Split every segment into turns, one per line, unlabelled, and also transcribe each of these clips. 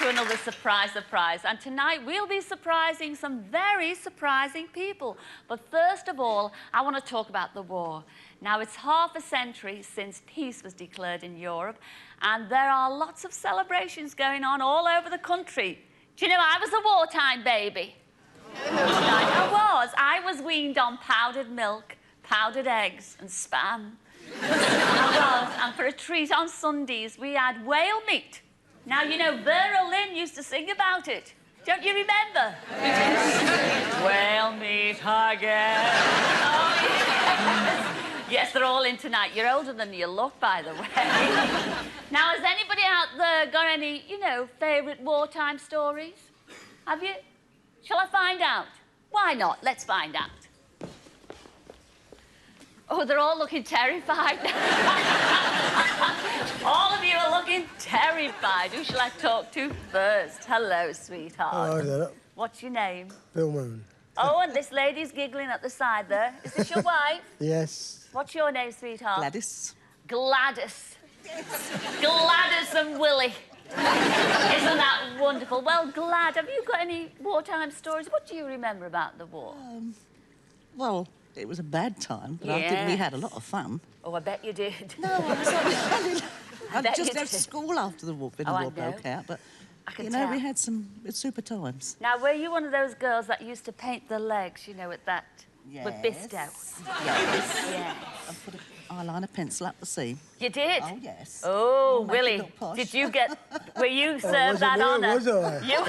to another surprise. And tonight we'll be surprising some very surprising people. But first of all, I want to talk about the war. Now, it's half a century since peace was declared in Europe, and there are lots of celebrations going on all over the country. Do you know, I was a wartime baby. I was weaned on powdered milk, powdered eggs and spam. And for a treat on Sundays, we had whale meat. Now, you know, Vera Lynn used to sing about it. Don't you remember? Whale meat again. Oh, yes. Yes, they're all in tonight. You're older than you look, by the way. Now, has anybody out there got any, you know, favourite wartime stories? Have you? Shall I find out? Why not? Let's find out. Oh, they're all looking terrified. All of you are looking terrified. Who shall I talk to first? Hello, sweetheart.
Oh, there.
What's your name?
Bill Moon.
Oh, and this lady's giggling at the side there. Is this your wife?
Yes.
What's your name, sweetheart?
Gladys.
Gladys. Gladys and Willie. Isn't that wonderful? Well, Glad, have you got any wartime stories? What do you remember about the war?
Well, it was a bad time, but I think we had a lot of fun.
Oh, I bet you did.
No, I just left school after the war, when the war broke out, but, you know, we had some super times.
Now, were you one of those girls that used to paint the legs, you know, with that... with Bisto?
Yes.
Yes.
And put an eyeliner pencil up the seam.
You did?
Oh, yes.
Oh, Willie, did you get... Were you served that honour?
Was I?
You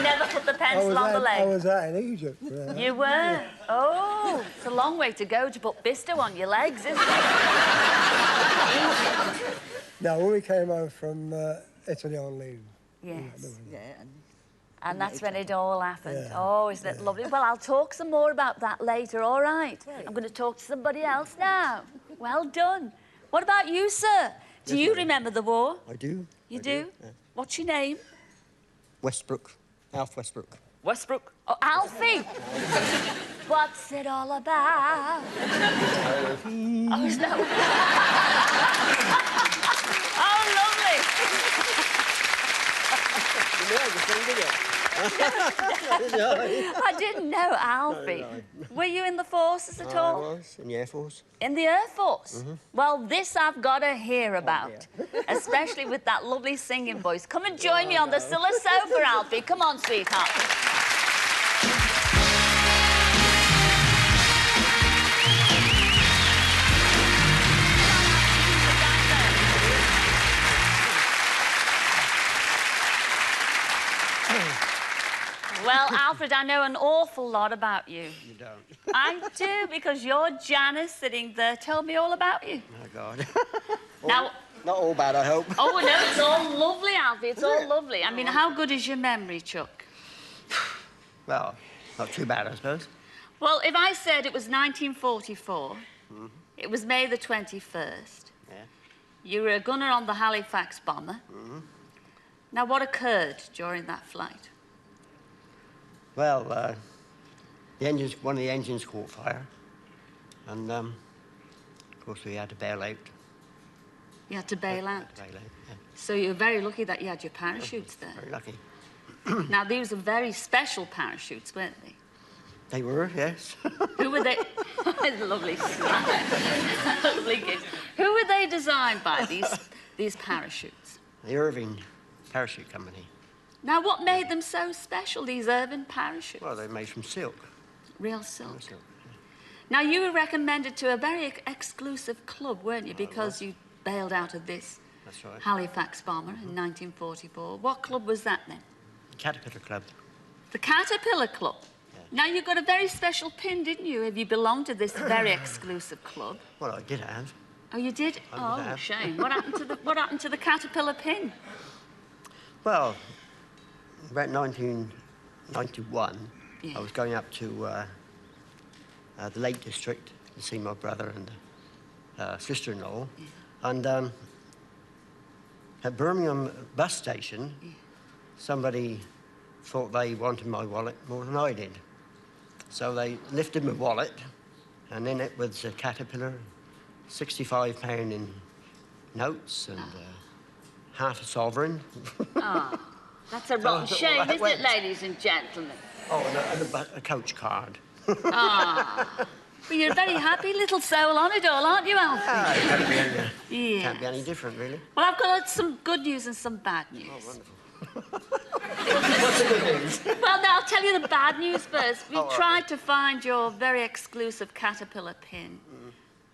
never put the pencil on the leg?
I was out in Egypt.
You were? Oh, it's a long way to go to put Bisto on your legs, isn't it?
Now, when we came home from Italy on leave.
Yes.
Yeah.
And that's when it all happened.
Yeah.
Oh, isn't it lovely? Well, I'll talk some more about that later, all right? I'm going to talk to somebody else now. Well done. What about you, sir? Do you remember the war?
I do.
You do? Yeah. What's your name?
Westbrook. Alf Westbrook.
Westbrook? Oh, Alfie! What's it all about? Oh, is that... Oh, lovely. I didn't know Alfie.
No.
Were you in the forces at all?
I was in the Air Force.
In the Air Force? Well, this I've got to hear about, especially with that lovely singing voice. Come and join me on the Cilla sofa, Alfie. Come on, sweetheart. Well, Alfred, I know an awful lot about you.
You don't.
I do, because your Janice sitting there told me all about you.
Oh, God.
Now...
Not all bad, I hope.
Oh, no, it's all lovely, Alfie. It's all lovely. I mean, how good is your memory, Chuck?
Well, not too bad, I suppose.
Well, if I said it was 1944, it was May the 21st.
Yeah.
You were a gunner on the Halifax bomber. Now, what occurred during that flight?
Well, one of the engines caught fire. And, of course, we had to bail out.
You had to bail out?
Bail out, yeah.
So you were very lucky that you had your parachutes there.
Very lucky.
Now, these are very special parachutes, weren't they?
They were, yes.
Who were they? Lovely smile. Lovely gift. Who were they designed by, these parachutes?
The Irving Parachute Company.
Now, what made them so special, these Irving parachutes?
Well, they're made from silk.
Real silk.
Real silk, yeah.
Now, you were recommended to a very exclusive club, weren't you, because you bailed out of this Halifax bomber in 1944. What club was that, then?
The Caterpillar Club.
The Caterpillar Club?
Yeah.
Now, you got a very special pin, didn't you, if you belonged to this very exclusive club?
Well, I did have.
Oh, you did? Oh, shame. What happened to the Caterpillar pin?
Well, about 1991, I was going up to the Lake District to see my brother and sister-in-law. And at Birmingham bus station, somebody thought they wanted my wallet more than I did. So they lifted my wallet, and in it was a Caterpillar, £65 in notes and half a sovereign.
Ah, that's a rotten shame, isn't it, ladies and gentlemen?
Oh, and a coach card.
Ah. Well, you're a very happy little soul on it all, aren't you, Alfie?
Can't be any different, really.
Well, I've got some good news and some bad news.
Oh, wonderful. What's the good news?
Well, now, I'll tell you the bad news first. We tried to find your very exclusive caterpillar pin,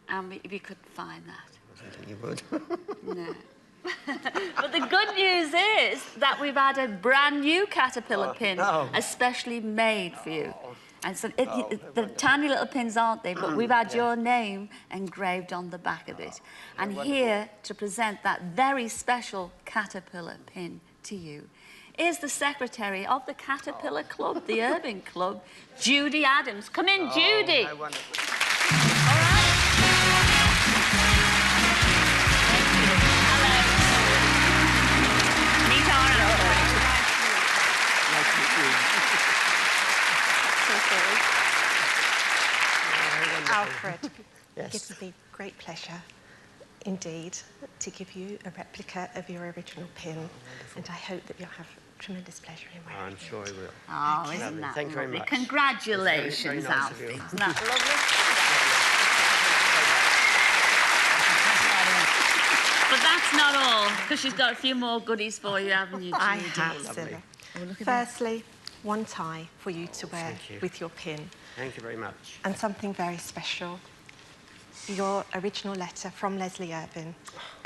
and we couldn't find that.
I didn't think you would.
No. But the good news is that we've had a brand new caterpillar pin, especially made for you. And so they're tiny little pins, aren't they? But we've had your name engraved on the back of it. And here to present that very special caterpillar pin to you is the secretary of the Caterpillar Club, the Urban Club, Judy Adams. Come in, Judy.
How wonderful.
All right. Hello. Meet our
Alfred,
Yes.
it gives me great pleasure indeed to give you a replica of your original pin, and I hope that you'll have tremendous pleasure in wearing
I'm sure he will.
Oh, isn't that
Thank you very
lovely?
much.
Congratulations,
Very nice of
Alfie.
you.
Isn't that lovely? But that's not all, because she's got a few more goodies for you, haven't you, Judy?
I have, Cilla.
Oh, look at
Firstly, one tie for you to wear with your pin,
Thank you very much.
and something very special. Your original letter from Leslie Urban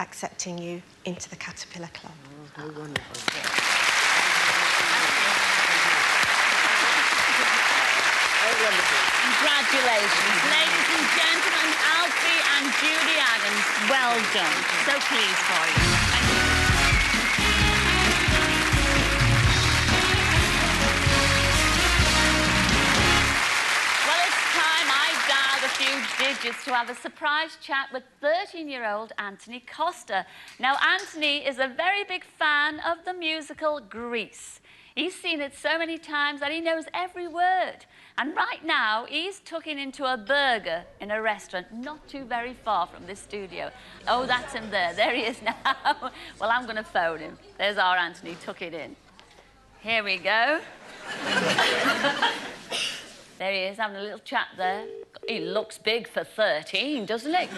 accepting you into the Caterpillar Club.
Oh, how wonderful.
Congratulations, ladies and gentlemen, Alfie and Judy Adams. Well done. So pleased for you. Thank you. Well, it's time I dialed a few digits to have a surprise chat with 13-year-old Anthony Costa. Now, Anthony is a very big fan of the musical Grease. He's seen it so many times that he knows every word. And right now, he's tucking into a burger in a restaurant not too very far from this studio. Oh, that's him there. There he is now. Well, I'm going to phone him. There's our Anthony, tuck it in. Here we go. There he is, having a little chat there. He looks big for 13, doesn't he?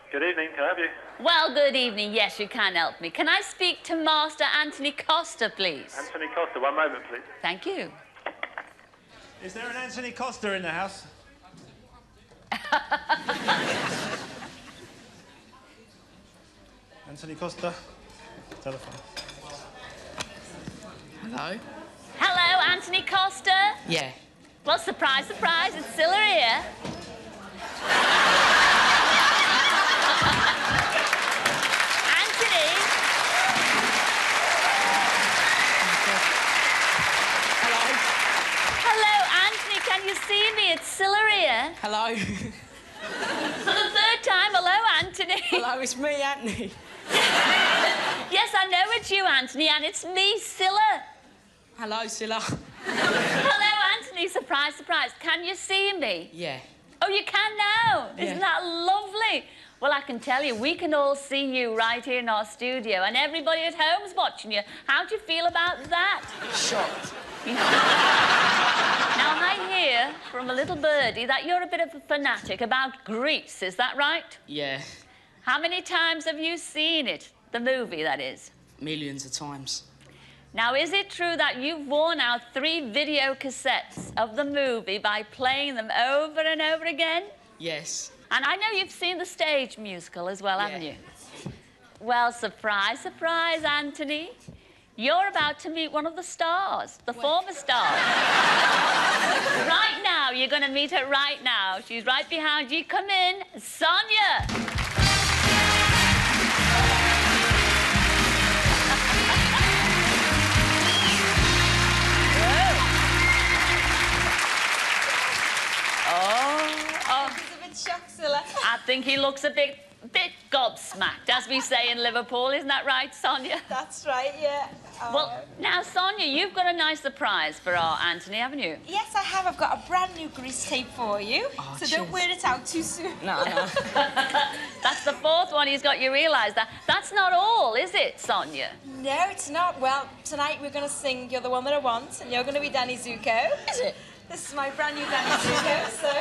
Good evening, can I help you?
Well, good evening. Yes, you can help me. Can I speak to Master Anthony Costa, please?
Anthony Costa, one moment, please.
Thank you.
Is there an Anthony Costa in the house? Anthony Costa, telephone.
Hello?
Hello, Anthony Costa.
Yeah.
Well, surprise, surprise, it's Cilla here. Anthony.
Hello?
Hello, Anthony, can you see me? It's Cilla here.
Hello?
For the third time, hello, Anthony.
Hello, it's me, Anthony.
Yes, I know it's you, Anthony, and it's me, Cilla.
Hello, Cilla.
Hello, Anthony, surprise, surprise. Can you see me?
Yeah.
Oh, you can now?
Yeah.
Isn't that lovely? Well, I can tell you, we can all see you right here in our studio, and everybody at home's watching you. How do you feel about that?
Shocked.
Now, I hear from a little birdie that you're a bit of a fanatic about Grease, is that right?
Yeah.
How many times have you seen it? The movie, that is.
Millions of times.
Now, is it true that you've worn out 3 video cassettes of the movie by playing them over and over again?
Yes.
And I know you've seen the stage musical as well, haven't you? Well, surprise, surprise, Anthony. You're about to meet one of the stars, the former stars. Right now, you're going to meet her right now. She's right behind you. Come in, Sonia. I think he looks a bit gobsmacked, as we say in Liverpool. Isn't that right, Sonia?
That's right, yeah.
Well, now, Sonia, you've got a nice surprise for our Anthony, haven't you?
Yes, I have. I've got a brand new grease tape for you.
Oh,
so don't wear it out too soon.
No, no.
That's the fourth one he's got you realise that. That's not all, is it, Sonia?
No, it's not. Well, tonight we're going to sing You're the One That I Want, and you're going to be Danny Zuko.
Is it?
This is my brand new Danny Zuko, so...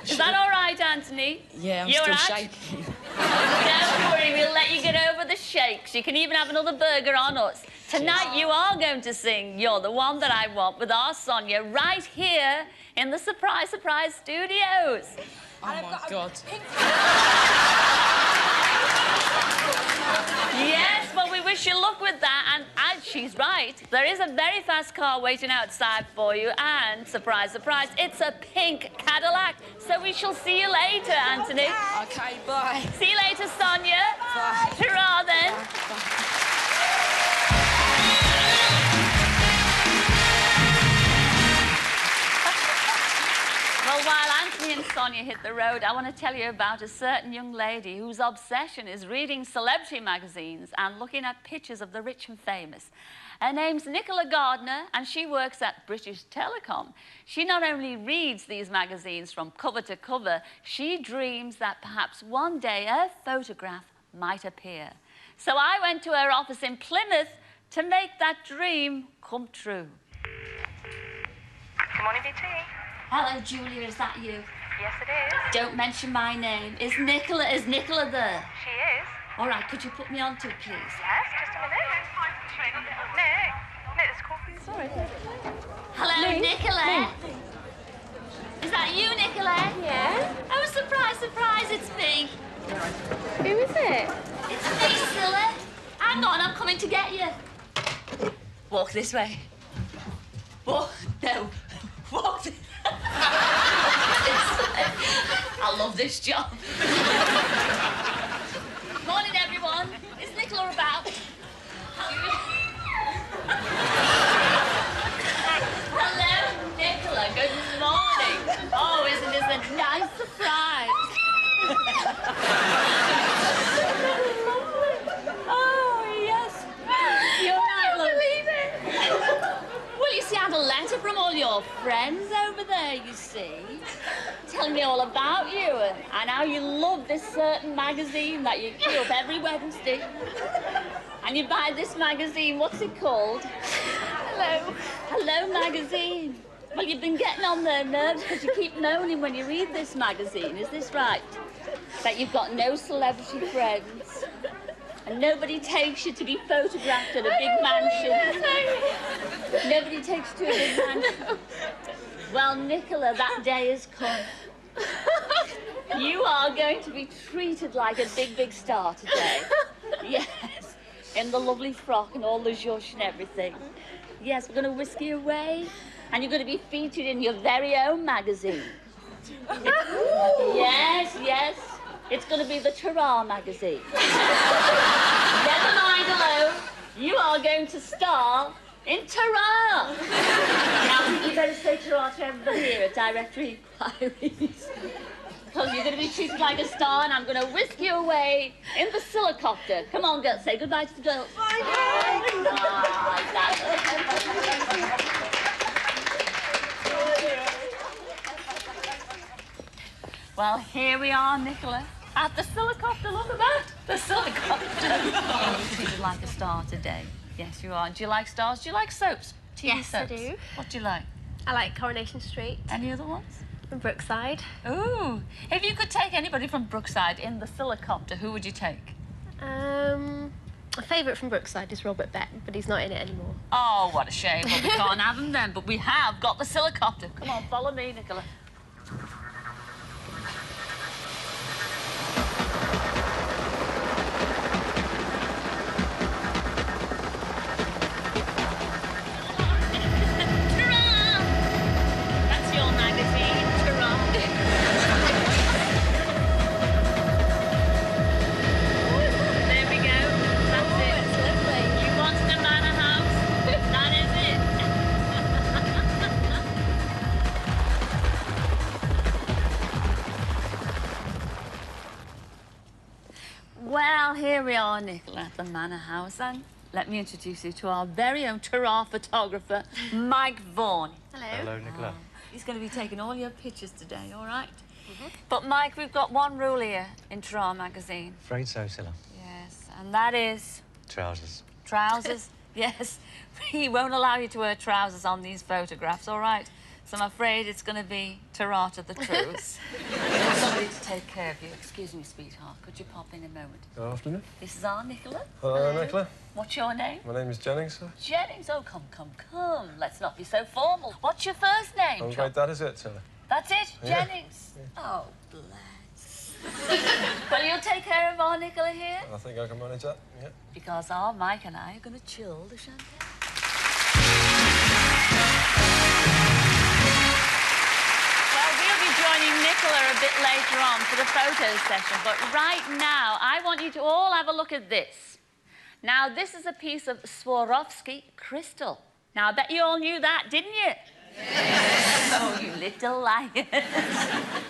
Is that all right, Anthony?
Yeah, I'm
You're
still
right?
shaking.
Don't worry, we'll let you get over the shakes. You can even have another burger on us. Tonight you are going to sing You're the One That I Want with our Sonia right here in the Surprise Surprise Studios.
Oh, my God.
Yes, well, we wish you luck with that. And as she's right, there is a very fast car waiting outside for you. And, surprise, surprise, it's a pink Cadillac. So we shall see you later, Anthony.
OK, bye.
See you later, Sonia.
Bye.
Ta-ra, then.
Bye.
Well, while Anthony and Sonia hit the road, I want to tell you about a certain young lady whose obsession is reading celebrity magazines and looking at pictures of the rich and famous. Her name's Nicola Gardner, and she works at British Telecom. She not only reads these magazines from cover to cover, she dreams that perhaps one day her photograph might appear. So I went to her office in Plymouth to make that dream come true.
Good morning, BT.
Hello, Julia, is that you?
Yes, it is.
Don't mention my name. Is Nicola there?
She is.
All right, could you put me on to it, please?
Yes, just a minute. Nick, it's call. Sorry.
Hello, Nicola. Is that you, Nicola?
Yes.
Oh, surprise, surprise, it's me.
Who is it?
It's me, Cilla. Hang on, I'm coming to get you. Walk this way. Walk, no. Walk this I love this job. Morning, everyone. Is Nicola about? Hello, Nicola. Good morning. Oh, isn't this a nice surprise? Oh, yes. You're right, look. Believe it. Well, you see, I had a letter from all your friends over there, you see, telling me all about you and how you love this certain magazine that you queue up every Wednesday. And you buy this magazine, what's it called?
Hello.
Hello Magazine. Well, you've been getting on their nerves because you keep moaning when you read this magazine, is this right? That you've got no celebrity friends. And nobody takes you to be photographed at a big mansion. Nobody takes you to a big mansion. Well, Nicola, that day has come. You are going to be treated like a big, big star today. Yes, in the lovely frock and all the zhuzh and everything. Yes, we're going to whisk you away, and you're going to be featured in your very own magazine. Yes, yes. It's going to be the Ta-Ra magazine. Never mind alone. You are going to star in Ta-Ra. Now, I think you better say Ta-Ra to everybody here at Directory Inquiries. Because you're going to be treated like a star, and I'm going to whisk you away in the Cilla copter. Come on, girls. Say goodbye to the girls.
Bye.
Well, here we are, Nicola, at the Cilla copter. Look at that. The Cilla copter. You're treated like a star today. Yes, you are. Do you like stars? Do you like soaps? TV
Yes,
soaps?
I do.
What do you like?
I like Coronation Street.
Any other ones?
And Brookside.
Ooh. If you could take anybody from Brookside in the Cilla copter, who would you take?
My favourite from Brookside is Robert Beck, but he's not in it anymore.
Oh, what a shame. Well, we can't have him then, but we have got the Cilla copter. Come on, follow me, Nicola. Well, here we are, Nicola, at the Manor House, and let me introduce you to our very own Ta-Ra photographer, Mike Vaughan.
Hello.
Hello, Nicola.
He's going to be taking all your pictures today, all right? But, Mike, we've got one rule here in Toronto magazine.
Afraid so, Cilla.
Yes, and that is...
Trousers.
Trousers? Yes. He won't allow you to wear trousers on these photographs, all right? So I'm afraid it's going to be Tarata the truth. Somebody to take care of you. Excuse me, sweetheart. Could you pop in a moment?
Good afternoon.
This is our Nicola.
Hello, Nicola.
What's your name?
My name is Jennings, sir.
Jennings? Oh, come, come, come. Let's not be so formal. What's your first name,
I'm afraid that is it, sir.
That's it?
Yeah.
Jennings? Yeah. Oh, bless. Well, you'll take care of our Nicola here?
I think I can manage that, yeah.
Because our Mike and I are going to chill the champagne. Well, we'll be joining Nicola a bit later on for the photo session, but right now, I want you to all have a look at this. Now, this is a piece of Swarovski crystal. Now, I bet you all knew that, didn't you? Yes. Oh, you little liars.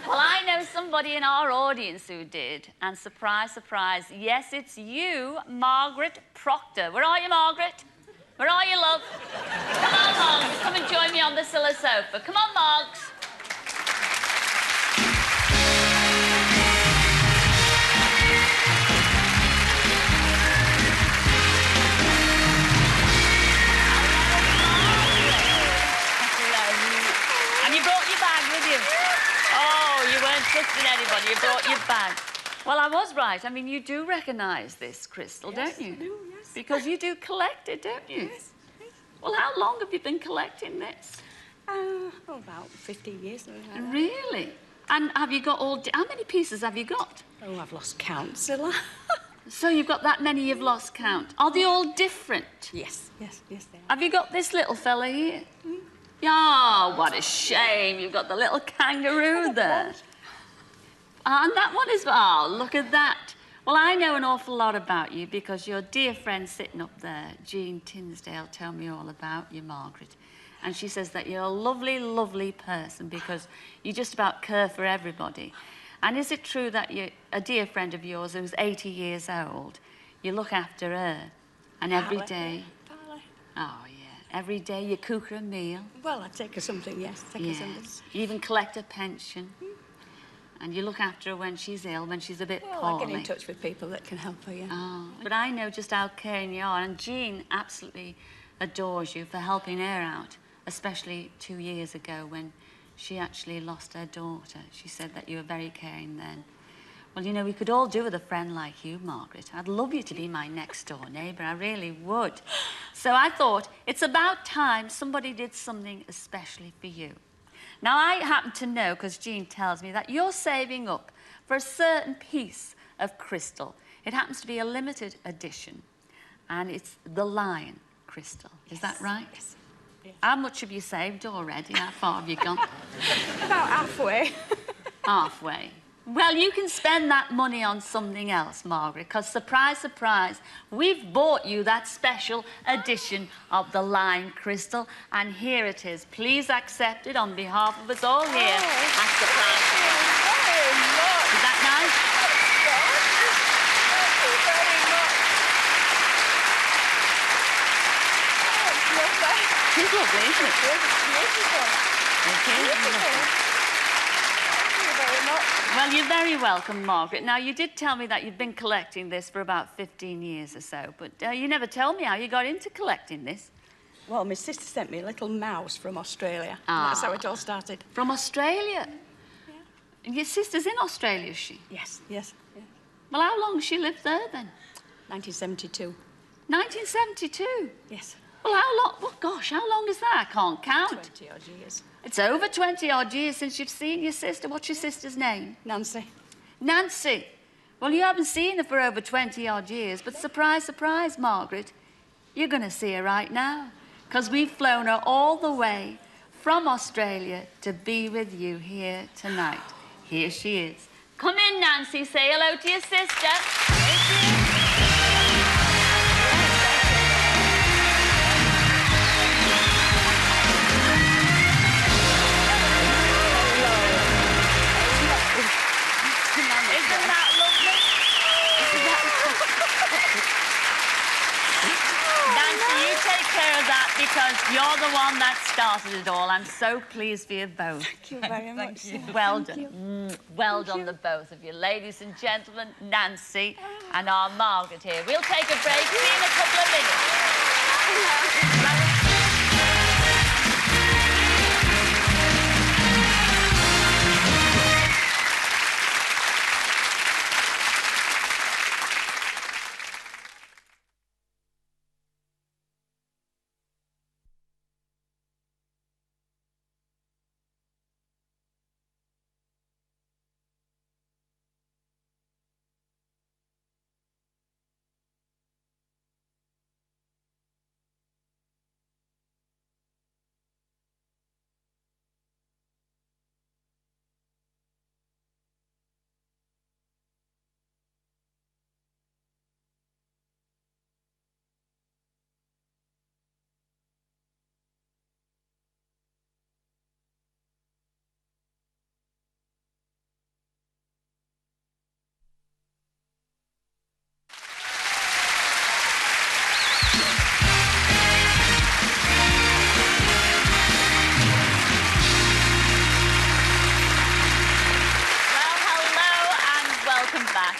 Well, I know somebody in our audience who did, and surprise, surprise, yes, it's you, Margaret Proctor. Where are you, Margaret? Where are you, love? Come on, Margaret, come and join me on the Cilla sofa. Come on, Margs. And you brought your bag with you. Oh, you weren't trusting anybody. You brought your bag. Well, I was right. I mean, you do recognise this crystal, don't you?
I do, yes.
Because you do collect it, don't you?
Yes.
Well, how long have you been collecting this?
About 15 years. Like
Really? And have you got all... How many pieces have you got?
Oh, I've lost count, Cilla.
So you've got that many you've lost count. Are they all different?
Yes, yes, yes, they are.
Have you got this little fella here? Oh, what a shame. You've got the little kangaroo there. And that one is... Oh, look at that. Well, I know an awful lot about you because your dear friend sitting up there, Jean Tinsdale, told me all about you, Margaret. And she says that you're a lovely, lovely person because you just about care for everybody. And is it true that you, a dear friend of yours who's 80 years old, you look after her and every day... Oh, yeah. Every day you cook her a meal.
Well, I take her something, yes. Take her something.
You even collect a pension. And you look after her when she's ill, when she's a bit poorly.
I get in touch with people that can help her, yeah.
Oh, but I know just how caring you are. And Jean absolutely adores you for helping her out, especially 2 years ago when she actually lost her daughter. She said that you were very caring then. Well, you know, we could all do with a friend like you, Margaret. I'd love you to be my next-door neighbour. I really would. So I thought it's about time somebody did something especially for you. Now, I happen to know, because Jean tells me, that you're saving up for a certain piece of crystal. It happens to be a limited edition, and it's the lion crystal. Is that right?
Yes. Yes.
How much have you saved already? How far have you gone?
About halfway.
Halfway. Well, you can spend that money on something else, Margaret, because, surprise, surprise, we've bought you that special edition of the Lion Crystal, and here it is. Please accept it on behalf of us all here at the Price. Is that nice?
Thank you very much. Oh,
It's lovely, isn't it?
beautiful.
Beautiful.
Very much.
Well, you're very welcome, Margaret. Now, you did tell me that you've been collecting this for about 15 years or so, but you never told me how you got into collecting this.
Well, my sister sent me a little mouse from Australia. And that's how it all started.
From Australia?
Yeah.
And your sister's in Australia, is she?
Yes, yes, yes.
Well, how long has she lived there, then?
1972.
1972?
Yes.
Well, how long? Well, gosh, how long is that? I can't count.
20-odd years.
It's over 20-odd years since you've seen your sister. What's your sister's name?
Nancy.
Nancy. Well, you haven't seen her for over 20-odd years, but surprise, surprise, Margaret, you're going to see her right now, because we've flown her all the way from Australia to be with you here tonight. Here she is. Come in, Nancy. Say hello to your sister. Here she is. Isn't that lovely? Nancy, you take care of that because You're the one that started it all. I'm so pleased for you both.
Thank you very much.
Well done. Well done, the both of you. Ladies and gentlemen, Nancy and our Margaret here. We'll take a break. See you in a couple of minutes.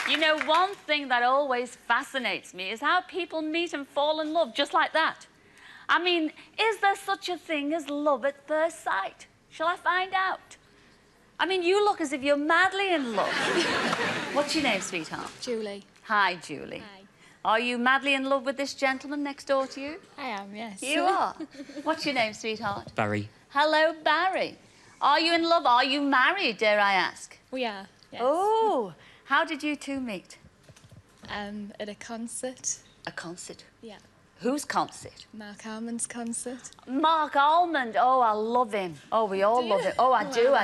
You know, one thing that always fascinates me is how people meet and fall in love just like that. I mean, is there such a thing as love at first sight? Shall I find out? I mean, you look as if you're madly in love. What's your name, sweetheart?
Julie.
Hi, Julie.
Hi.
Are you madly in love with this gentleman next door to you?
I am, yes.
You are? What's your name, sweetheart?
Barry.
Hello, Barry. Are you in love? Are you married, dare I ask?
We are, yes.
Oh, how did you two meet?
At a concert.
A concert?
Yeah.
Whose concert?
Mark Almond's concert.
Mark Almond. Oh, I love him. Oh, we all love him. Oh, I do.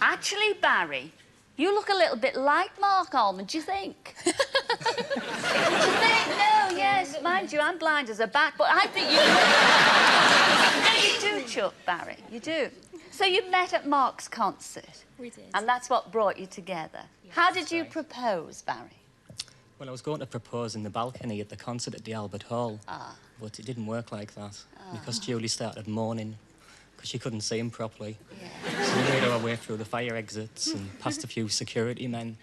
Actually, Barry, you look a little bit like Mark Almond, do you think? Do you think? No, yes. Mind you, I'm blind as a bat, but I think you... No, you do, Chuck, Barry. You do. So you met at Mark's concert?
We did.
And that's what brought you together.
Yes,
how did you propose, Barry?
Well, I was going to propose in the balcony at the concert at the Albert Hall. But it didn't work like that because Julie started moaning because she couldn't see him properly. Yeah. So we made our way through the fire exits and past a few security men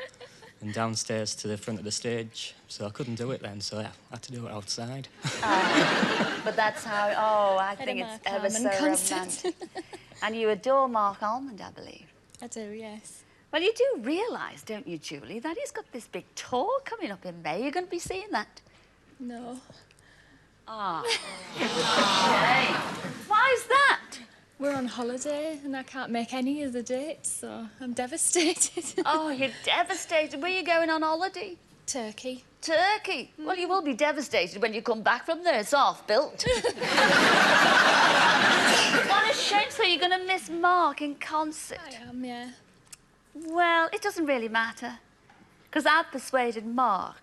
and downstairs to the front of the stage. So I couldn't do it then, so I had to do it outside.
But that's how... Oh, I think it's ever so romantic. And you adore Mark Almond, I believe.
I do, yes.
Well, you do realise, don't you, Julie, that he's got this big tour coming up in May. You're going to be seeing that?
No.
Ah. Okay. Why is that?
We're on holiday and I can't make any of the dates, so I'm devastated.
Oh, you're devastated. Where are you going on holiday?
Turkey.
Turkey? Well, you will be devastated when you come back from there. It's half-built. What a shame. So you're going to miss Mark in concert?
I am, yeah.
Well, it doesn't really matter, because I've persuaded Mark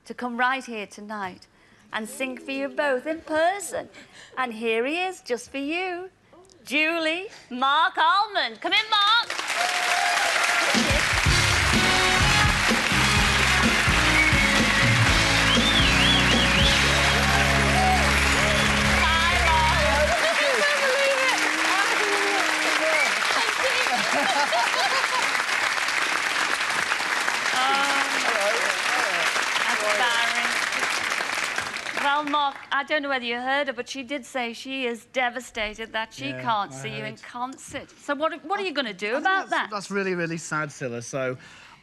to come right here tonight and sing for you both in person. And here he is, just for you. Julie, Mark Almond. Come in, Mark. Well, Mark, I don't know whether you heard her, but she did say she is devastated that she can't see you in concert. So what are you going to do about that?
That's really, really sad, Cilla. So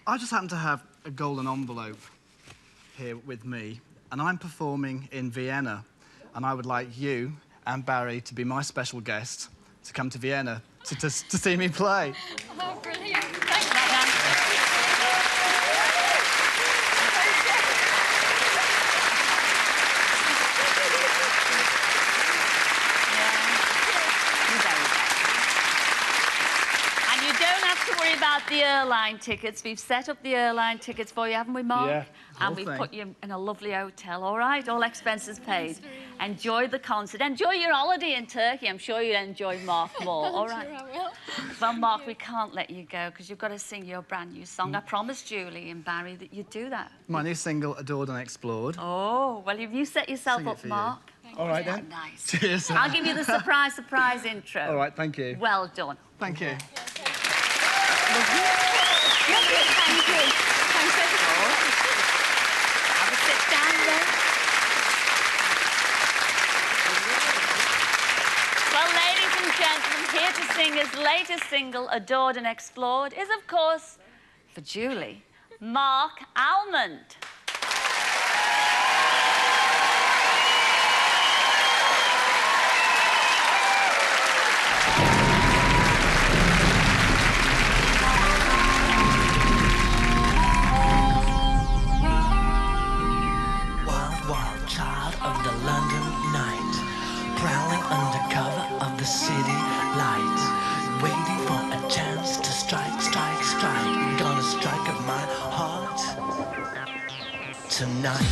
I just happen to have a golden envelope here with me, and I'm performing in Vienna, and I would like you and Barry to be my special guest to come to Vienna to see me play.
Oh, brilliant.
Thanks for that, about the airline tickets. We've set up the airline tickets for you, haven't we, Mark?
Yeah.
And we've put you in a lovely hotel, all right? All expenses paid. Enjoy the concert. Enjoy your holiday in Turkey. I'm sure you'll enjoy Mark more, all right?
Sure I will.
Well, Mark, we can't let you go because you've got to sing your brand new song. I promised Julie and Barry that you'd do that.
My new single, Adored and Explored.
Oh, well, have you set yourself
Sing it
up,
for
Mark?
you. All right, then.
Nice.
Cheers.
I'll give you the surprise intro.
All right, thank you.
Well done.
Thank you.
Lovely. Thank you. Thanks very much. Have a sit down there. Well, ladies and gentlemen, here to sing his latest single, Adored and Explored, is, of course, for Julie, Mark Almond.
City lights, waiting for a chance to strike, strike, strike. Gonna strike at my heart tonight.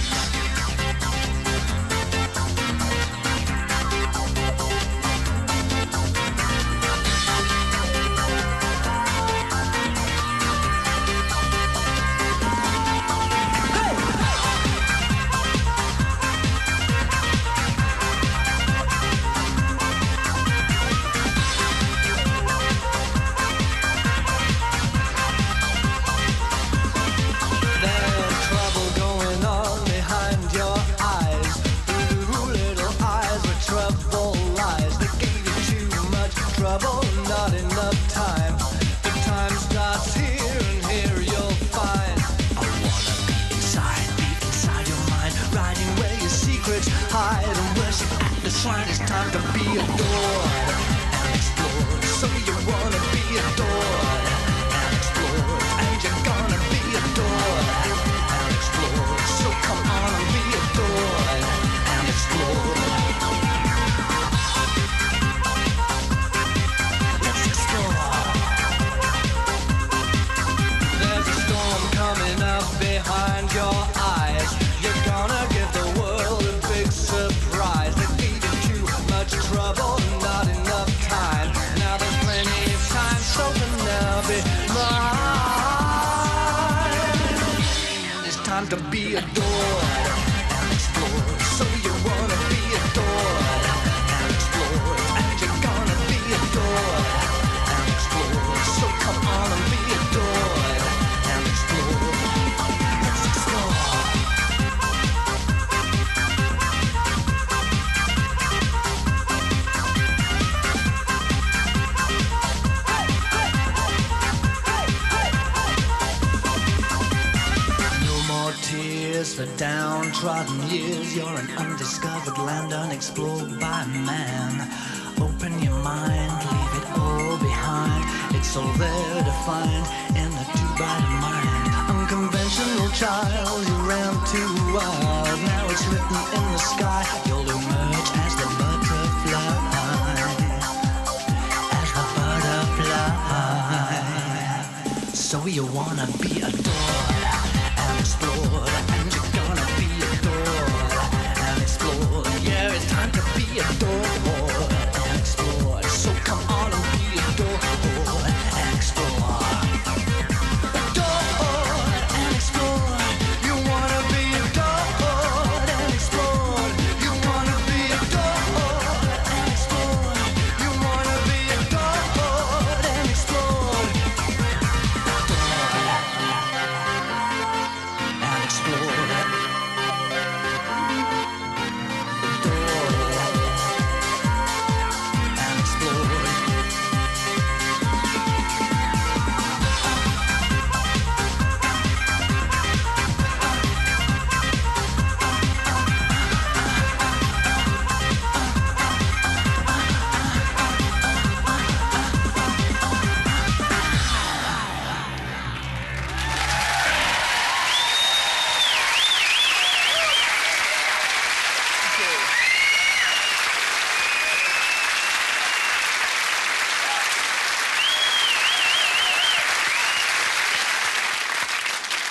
It's time to be adored and explored. So you wanna be adored and explored, and you're gonna be adored and explored. So come on and be adored and explored. Let's explore. There's a storm coming up behind your eyes. You're gonna give the world a big surprise. Trouble, not enough time. Now there's plenty of time, so now be mine. It's time to be adored and explored. So you wanna be adored and explored, and you're gonna be adored and explored. So come on and be adored and explored. Let's explore. Tears for downtrodden years. You're an undiscovered land unexplored by man. Open your mind, leave it all behind. It's all there to find in a too bright a mind. Unconventional child, you ran too wild. Now it's written in the sky. You'll emerge as the butterfly. As the butterfly. So you wanna be adored and explored, and you're gonna be adored and explored. Yeah, it's time to be adored and explored. So come on and be adored and explore. Adored and explored. You wanna be adored and explored. You wanna be adored and explored. You wanna be adored and explored.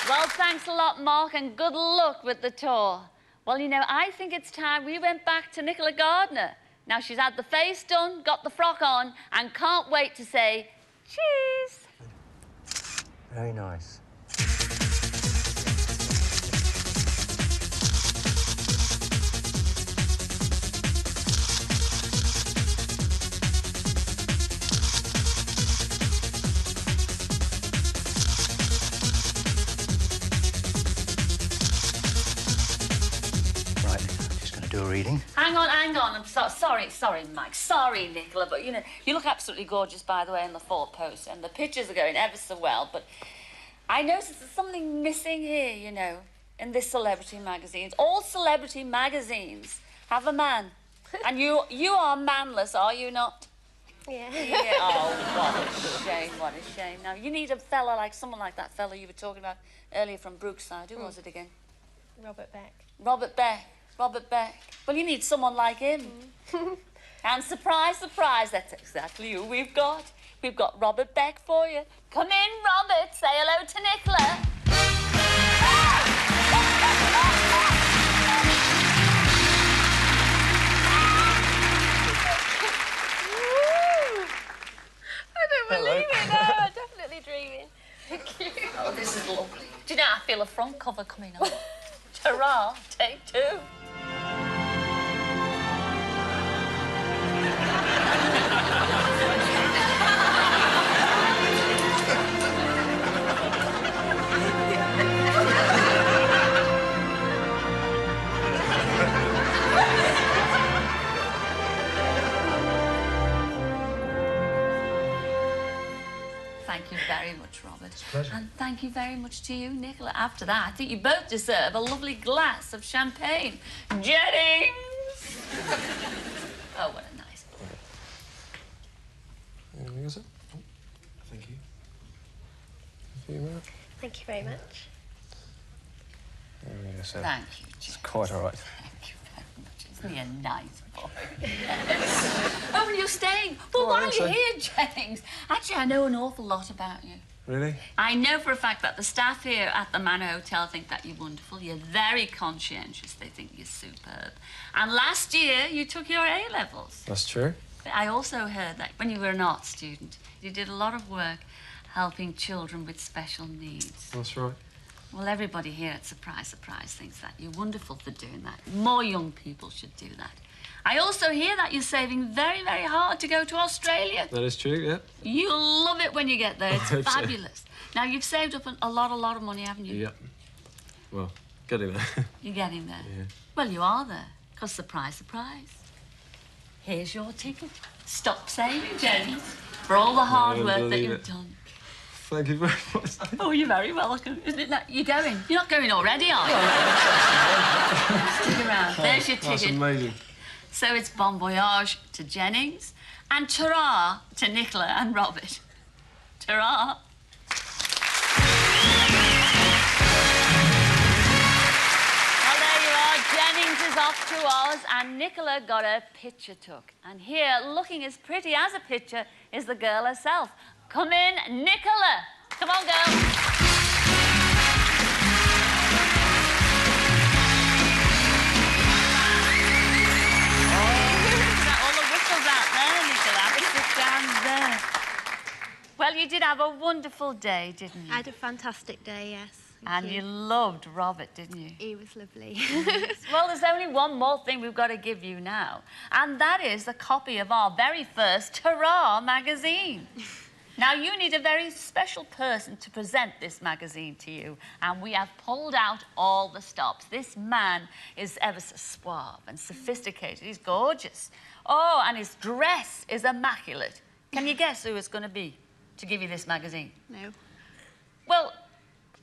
Well, thanks a lot, Mark, and good luck with the tour. Well, you know, I think it's time we went back to Nicola Gardner. Now, she's had the face done, got the frock on, and can't wait to say cheese.
Very nice. do a reading.
Hang on. I'm sorry, Mike. Sorry, Nicola, but, you know, you look absolutely gorgeous, by the way, in the four post, and the pictures are going ever so well, but I noticed there's something missing here, you know, in this celebrity magazines. All celebrity magazines have a man. And you are manless, are you not?
Yeah.
Yeah. Oh, what a shame. Now, you need a fella like someone like that fella you were talking about earlier from Brookside. Who was it again?
Robert Beck.
Robert Beck. Well, you need someone like him. And surprise, surprise, that's exactly who we've got. We've got Robert Beck for you. Come in, Robert. Say hello to Nicola.
I don't believe it. No, I'm definitely dreaming. Thank you.
Oh, this is lovely. Do you know, I feel a front cover coming on. Ta-ra, take two. Thank you very much, Robert.
It's a pleasure.
And thank you very much to you, Nicola. After that, I think you both deserve a lovely glass of champagne. Jennings! Oh, what a nice boy.
Anything else? Oh, thank you. Thank you, Matt.
Thank you very much.
Thank you,
It's quite all right.
Thank you very much. Isn't he a nice boy? Oh, and you're staying. Well, why are you here, Jennings? Actually, I know an awful lot about you.
Really?
I know for a fact that the staff here at the Manor Hotel think that you're wonderful. You're very conscientious. They think you're superb. And last year, you took your A-levels.
That's true.
I also heard that when you were an art student, you did a lot of work helping children with special needs.
That's right.
Well, everybody here at Surprise Surprise thinks that you're wonderful for doing that. More young people should do that. I also hear that you're saving very, very hard to go to Australia.
That is true, yeah.
You'll love it when you get there.
I
It's
hope so.
fabulous. Now, you've saved up a lot of money, haven't you?
Yeah. Well, getting there.
You're getting there.
Yeah.
Well, you are there. Because surprise, surprise. Here's your ticket. Stop saving, Jennings, for all the hard work that you've done.
Thank you very much.
Oh, you're very welcome. Isn't it that you're going? You're not going already, are you? Stick around. There's your ticket.
That's amazing.
So it's bon voyage to Jennings and ta-ra to Nicola and Robert. Ta-ra. Well, there you are. Jennings is off to Oz and Nicola got her picture took. And here, looking as pretty as a picture, is the girl herself. Come in, Nicola. Come on, girl. Well, you did have a wonderful day, didn't you?
I had a fantastic day, yes.
And you loved Robert, didn't you?
He was lovely.
Well, there's only one more thing we've got to give you now, and that is a copy of our very first Ta-Ra magazine. Now, you need a very special person to present this magazine to you, and we have pulled out all the stops. This man is ever so suave and sophisticated. He's gorgeous. Oh, and his dress is immaculate. Can you guess who it's going to be to give you this magazine?
No.
Well,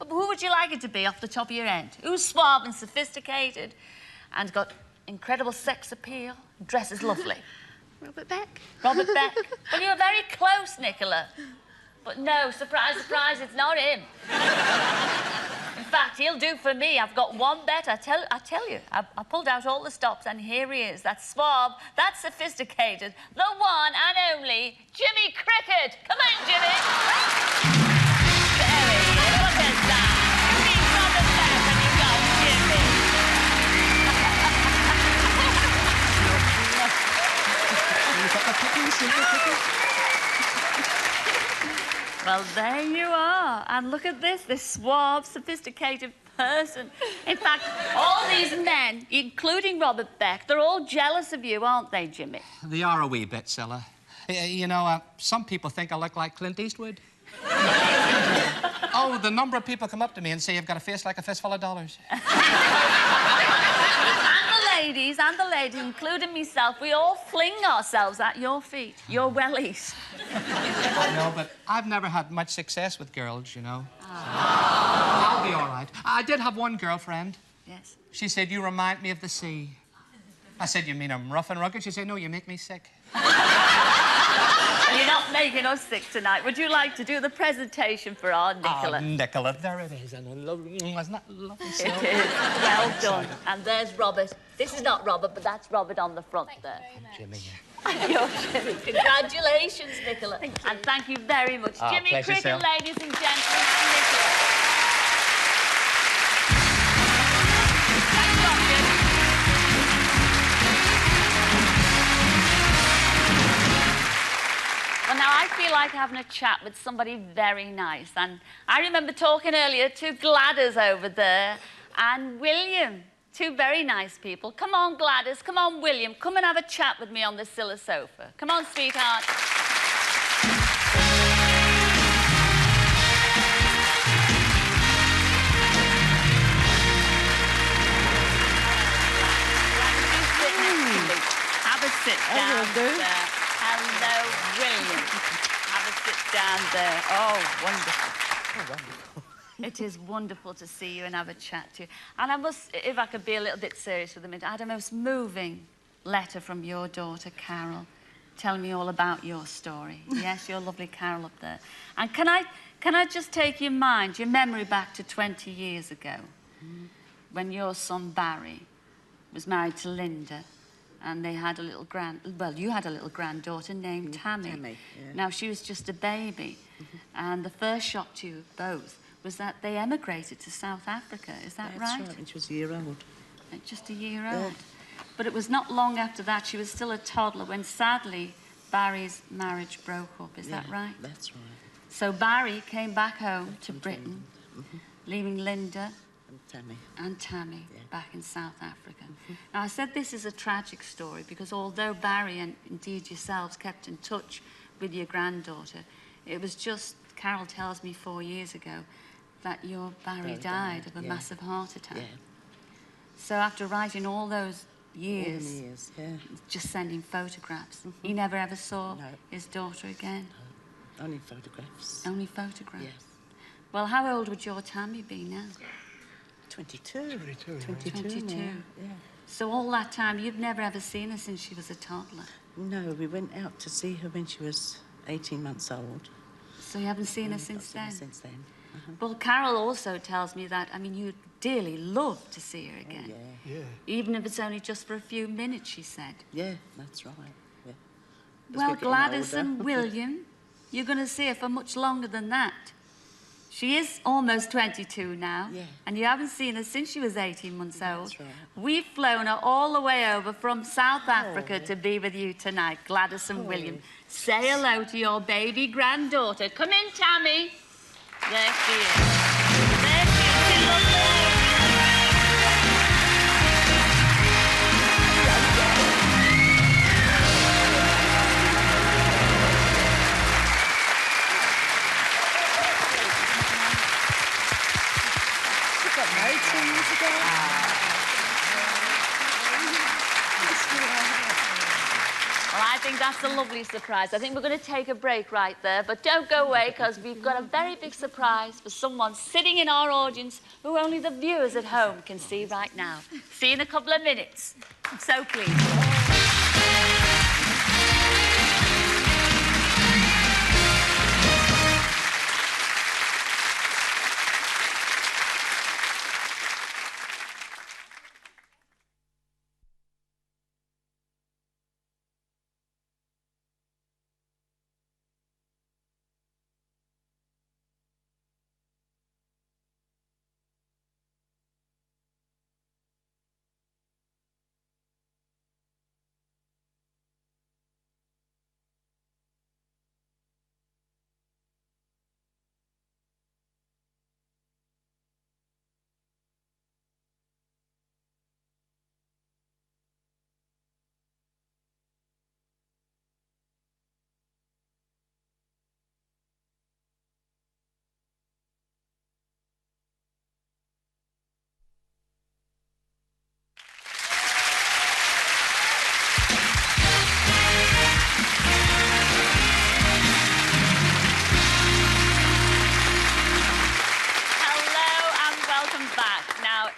who would you like it to be off the top of your head? Who's suave and sophisticated and got incredible sex appeal, dresses lovely?
Robert Beck.
Robert Beck. Well, you were very close, Nicola. But no, surprise, surprise, it's not him. In fact, he'll do for me. I've got one bet. I tell you, I pulled out all the stops, and here he is. That's suave, that's sophisticated, the one and only Jimmy Cricket. Come on, Jimmy. There he is. Look at that. You mean Robert Beck and you got Jimmy. Well, there you are. And look at this suave, sophisticated person. In fact, all these men, including Robert Beck, they're all jealous of you, aren't they, Jimmy?
They are a wee bit, Cilla. You know, some people think I look like Clint Eastwood. Oh, the number of people come up to me and say, you've got a face like a fistful of dollars.
And the ladies and the lady, including myself, we all fling ourselves at your feet, your wellies.
I know, but I've never had much success with girls, you know. I'll be all right. I did have one girlfriend.
Yes.
She said, you remind me of the sea. I said, you mean I'm rough and rugged? She said, no, you make me sick.
You're not making us sick tonight. Would you like to do the presentation for our Nicola?
Oh, Nicola, there it is. And isn't that lovely?
It is. Well done. And there's Robert. This is not Robert, but that's Robert on the front there.
Jimmy.
You're Jimmy. Congratulations, Nicola. And thank you very much.
Oh,
Jimmy
pleasure,
Cricket,
Sil.
ladies and gentlemen, and Nicola. Thanks a lot, Jimmy. Well, now I feel like having a chat with somebody very nice. And I remember talking earlier to Gladys over there and William. Two very nice people. Come on, Gladys. Come on, William. Come and have a chat with me on the Cilla sofa. Come on, sweetheart. Have a sit down there. Hello, William. Have a sit down there. Oh, wonderful. Oh, wonderful. It is wonderful to see you and have a chat to you. And I must, if I could be a little bit serious for the minute, I had a most moving letter from your daughter, Carol, telling me all about your story. Yes, your lovely Carol up there. And can I just take your mind, your memory back to 20 years ago, when your son, Barry, was married to Linda, and they had a little you had a little granddaughter named Tammy.
Tammy, yeah.
Now, she was just a baby. And the first shock to you both was that they emigrated to South Africa. Is that right?
That's right, when she was a year old.
Just a year old. But it was not long after that, she was still a toddler, when sadly Barry's marriage broke up. Is that right?
That's right.
So Barry came back home to Britain, leaving Linda and Tammy back in South Africa. Now, I said this is a tragic story because although Barry and indeed yourselves kept in touch with your granddaughter, it was just, Carol tells me 4 years ago, that your Barry died of a massive heart attack.
Yeah.
So after writing all those years, just sending photographs, he never ever saw his daughter again?
No, only photographs.
Only photographs?
Yes.
Well, how old would your Tammy be now?
22.
22.
Yeah.
So all that time, you've never ever seen her since she was a toddler?
No, we went out to see her when she was 18 months old.
So you haven't seen her since then?
Since then.
Well, Carol also tells me that, I mean, you'd dearly love to see her again.
Yeah.
Even if it's only just for a few minutes, she said.
Yeah, that's right. Yeah.
Well, Gladys and William, you're going to see her for much longer than that. She is almost 22 now, and you haven't seen her since she was 18 months old.
That's right.
We've flown her all the way over from South Africa to be with you tonight, Gladys and William. Say hello to your baby granddaughter. Come in, Tammy. There she is. There she is. She looks
married 2 years ago.
Well, I think that's a lovely surprise. I think we're going to take a break right there, but don't go away because we've got a very big surprise for someone sitting in our audience who only the viewers at home can see right now. See you in a couple of minutes. I'm so pleased.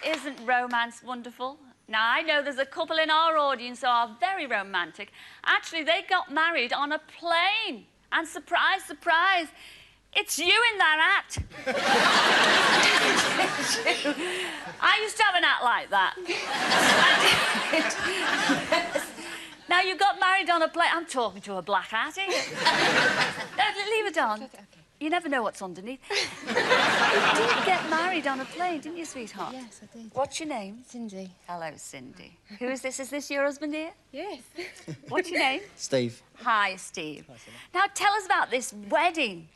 isn't romance wonderful? Now, I know there's a couple in our audience who are very romantic. Actually, they got married on a plane. And surprise, surprise, it's you in that act. I used to have an act like that. Now, you got married on a plane. I'm talking to a black hat here. No, leave it on.
Okay.
You never know what's underneath. You did get married on a plane, didn't you, sweetheart?
Yes, I did.
What's your name?
Cindy.
Hello, Cindy. Who is this? Is this your husband here?
Yes.
What's your name?
Steve.
Hi, Steve. Now, tell us about this wedding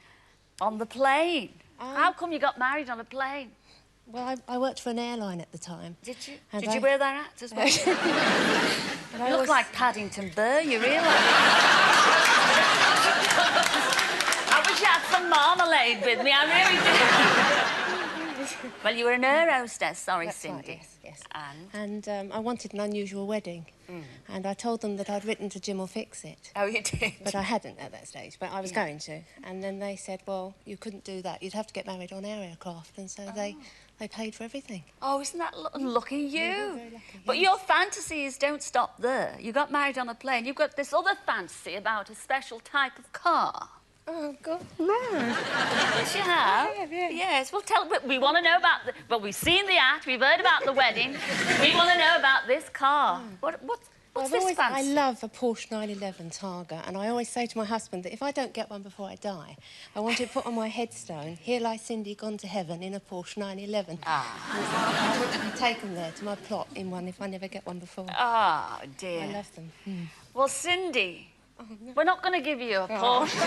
on the plane. How come you got married on a plane?
Well, I worked for an airline at the time.
Did you? Did you wear that hat as well? You look like Paddington Bear, you realise? I wish you had some marmalade with me, I really do. Well, you were an air hostess, sorry,
That's
Cindy.
Right, yes.
And?
I wanted an unusual wedding. And I told them that I'd written to Jim will fix it.
Oh, you did?
But I hadn't at that stage, but I was going to. And then they said, well, you couldn't do that. You'd have to get married on aircraft. And so they paid for everything.
Oh, isn't that lucky you?
Yeah, very lucky,
But
yes.
your fantasies don't stop there. You got married on a plane. You've got this other fantasy about a special type of car.
Oh, God, no.
Yes, you have.
Yeah.
Yes, well, we want to know about the... Well, we've seen the act, we've heard about the wedding. We want to know about this car. What's this fancy?
I love a Porsche 911 Targa, and I always say to my husband that if I don't get one before I die, I want it put on my headstone, here lies Cindy gone to heaven in a Porsche 911. I want to be taken there to my plot in one if I never get one before.
Oh, dear.
I love them.
Well, Cindy, we're not going to give you a Porsche.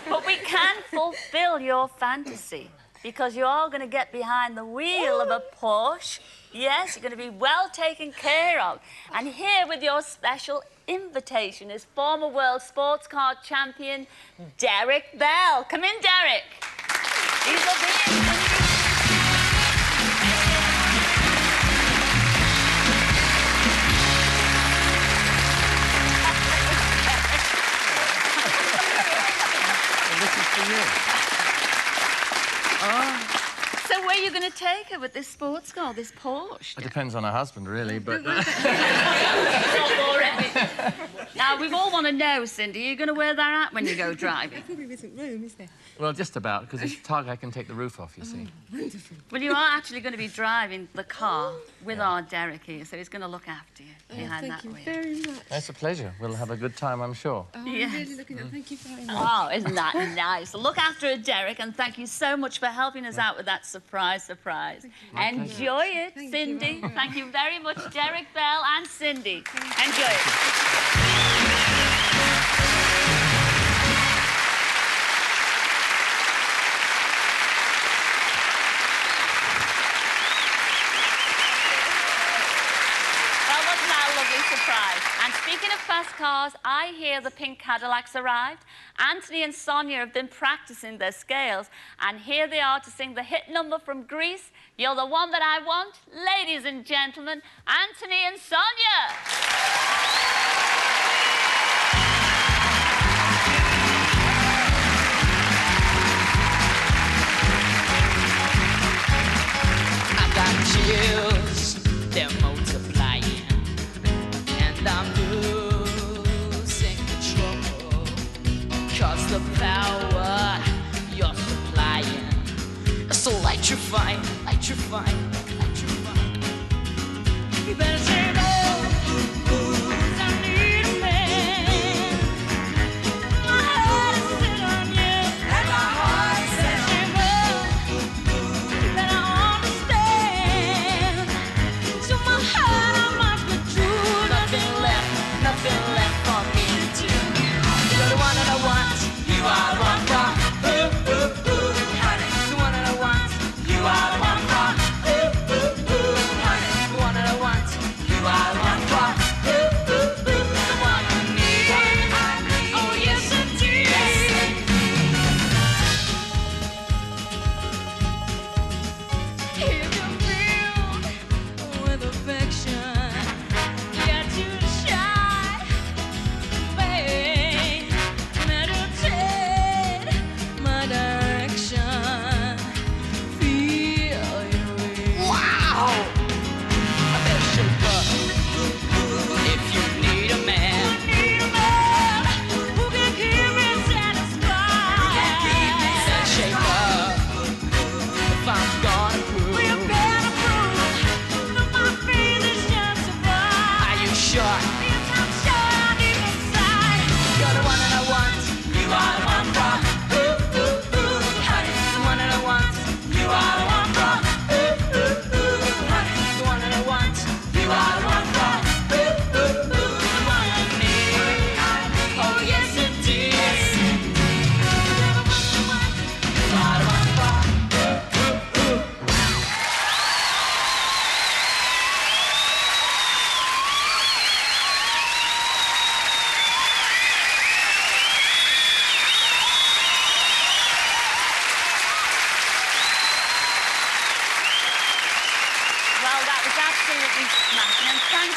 But we can fulfill your fantasy, because you are going to get behind the wheel of a Porsche. Yes, you're going to be well taken care of. And here with your special invitation is former world sports car champion Derek Bell. Come in, Derek. These will be in.
This is for you.
So where are you going to take her with this sports car, this Porsche?
It depends on her husband, really, but...
Now, we all want to know, Cindy, are you going to wear that hat when you go driving?
There probably isn't room, is there?
Well, just about, because this Targa can take the roof off, you see.
Wonderful.
Well, you are actually going to be driving the car with our Derek here, so he's going to look after you behind that wheel.
Thank you very much.
It's a pleasure. We'll have a good time, I'm sure.
Oh,
Yes.
I'm really looking at it. Thank you very much.
Oh, isn't that nice? Look after her, Derek, and thank you so much for helping us out with that surprise. Enjoy it, Cindy. Thank you very much, Derek Bell and Cindy. Enjoy it. Well, wasn't that a lovely surprise? And speaking of fast cars, I hear the pink Cadillacs arrived. Anthony and Sonia have been practicing their scales, and here they are to sing the hit number from Greece, You're the One That I Want. Ladies and gentlemen, Anthony and Sonia.
I've got chills, they're multiplying, and I'm losing control, 'cause the power you're supplying is so electrifying, electrifying, electrifying. You better say no, 'cause I need a man. My head is set on you, and my heart is set on you. That I understand. So my heart, I must be true. Nothing left for me to do. You're the one that I want. You are the one for. Ooh, ooh, ooh, honey. The one that I want. You are the one for. Ooh, ooh, ooh, honey. The one that I want. You are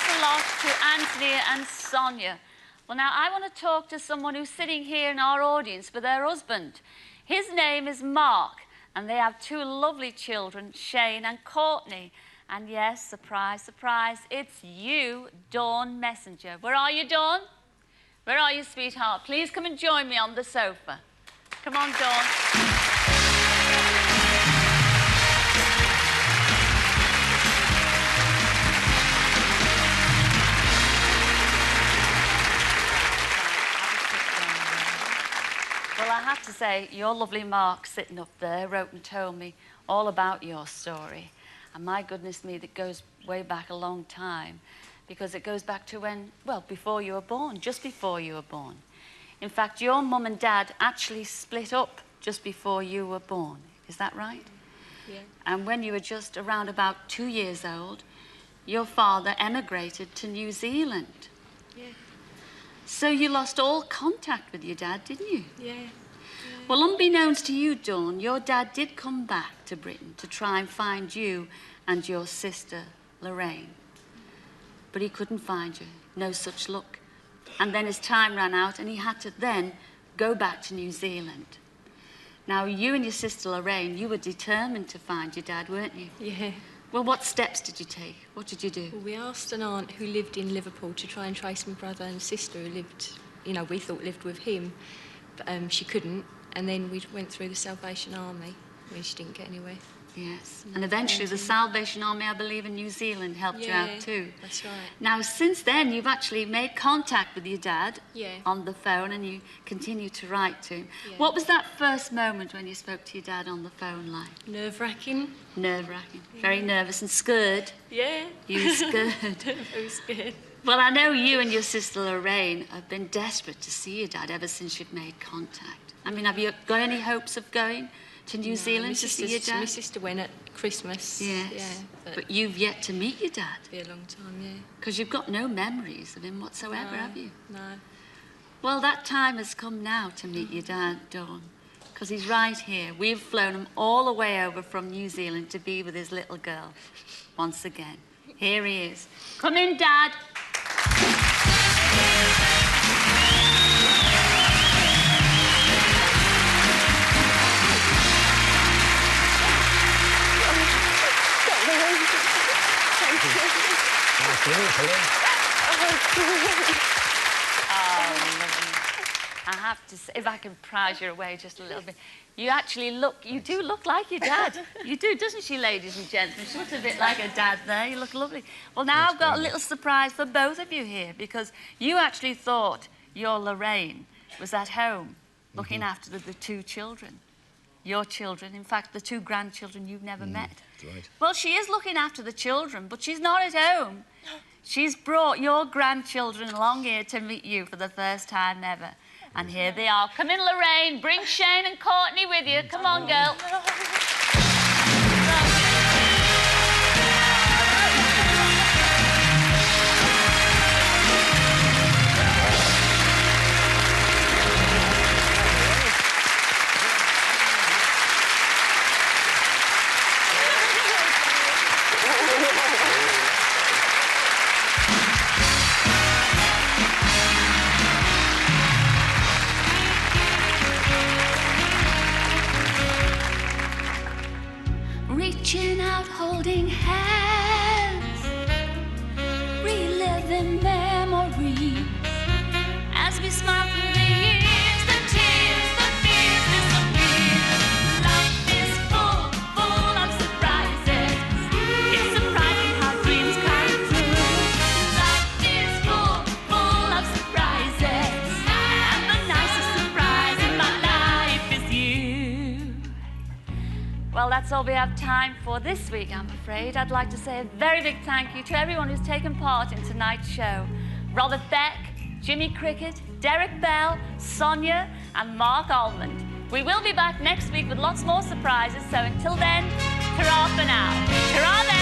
a lot to Anthony and Sonia. Well, now, I want to talk to someone who's sitting here in our audience with her husband. His name is Mark, and they have two lovely children, Shane and Courtney. And yes, surprise, surprise, it's you, Dawn Messenger. Where are you, Dawn? Where are you, sweetheart? Please come and join me on the sofa. Come on, Dawn. Well, I have to say, your lovely Mark sitting up there wrote and told me all about your story. And my goodness me, that goes way back a long time, because it goes back to when, well, before you were born, just before you were born. In fact, your mum and dad actually split up just before you were born. Is that right?
Yeah.
And when you were just around about 2 years old, your father emigrated to New Zealand.
Yeah.
So you lost all contact with your dad, didn't you?
Yeah.
Well, unbeknownst to you, Dawn, your dad did come back to Britain to try and find you and your sister, Lorraine. But he couldn't find you. No such luck. And then his time ran out and he had to then go back to New Zealand. Now, you and your sister, Lorraine, you were determined to find your dad, weren't you?
Yeah.
Well, what steps did you take? What did you do?
Well, we asked an aunt who lived in Liverpool to try and trace my brother and sister who lived, you know, we thought lived with him. But she couldn't. And then we went through the Salvation Army, when she didn't get anywhere.
Yes. And eventually the Salvation Army, I believe, in New Zealand helped you out too.
That's right.
Now, since then, you've actually made contact with your dad on the phone, and you continue to write to him.
Yeah.
What was that first moment when you spoke to your dad on the phone line?
Nerve-wracking.
Nerve-wracking. Very nervous and scared.
Yeah.
You were scared.
I was scared.
Well, I know you and your sister Lorraine have been desperate to see your dad ever since you've made contact. I mean, have you got any hopes of going to New Zealand to see your dad?
My sister went at Christmas.
Yes.
Yeah,
but you've yet to meet your dad.
It'll be a long time, yeah.
Because you've got no memories of him whatsoever,
No,
have you?
No.
Well, that time has come now to meet your dad, Dawn, because he's right here. We've flown him all the way over from New Zealand to be with his little girl once again. Here he is. Come in, Dad. I have to say, if I can prize you away just a little bit, you actually look, you do look like your dad. You do, doesn't she, ladies and gentlemen? She looks a bit like her dad there. You look lovely. Well, now I've got a little surprise for both of you here, because you actually thought your Lorraine was at home looking after the two children. Your children, in fact, the two grandchildren you've never met.
Right.
Well, she is looking after the children, but she's not at home. She's brought your grandchildren along here to meet you for the first time ever. And here they are. Come in, Lorraine. Bring Shane and Courtney with you. Come on, girl. Reaching out, holding hands, reliving memories as we smile through the years, the tears, the fears disappear. Life is full, full of surprises. It's surprising how dreams come true. Life is full, full of surprises, and the nicest surprise in my life is you. Well, that's all we have time for this week, I'm afraid. I'd like to say a very big thank you to everyone who's taken part in tonight's show. Robert Beck, Jimmy Cricket, Derek Bell, Sonia, and Mark Almond. We will be back next week with lots more surprises, so until then, ta-ra for now. Ta-ra then.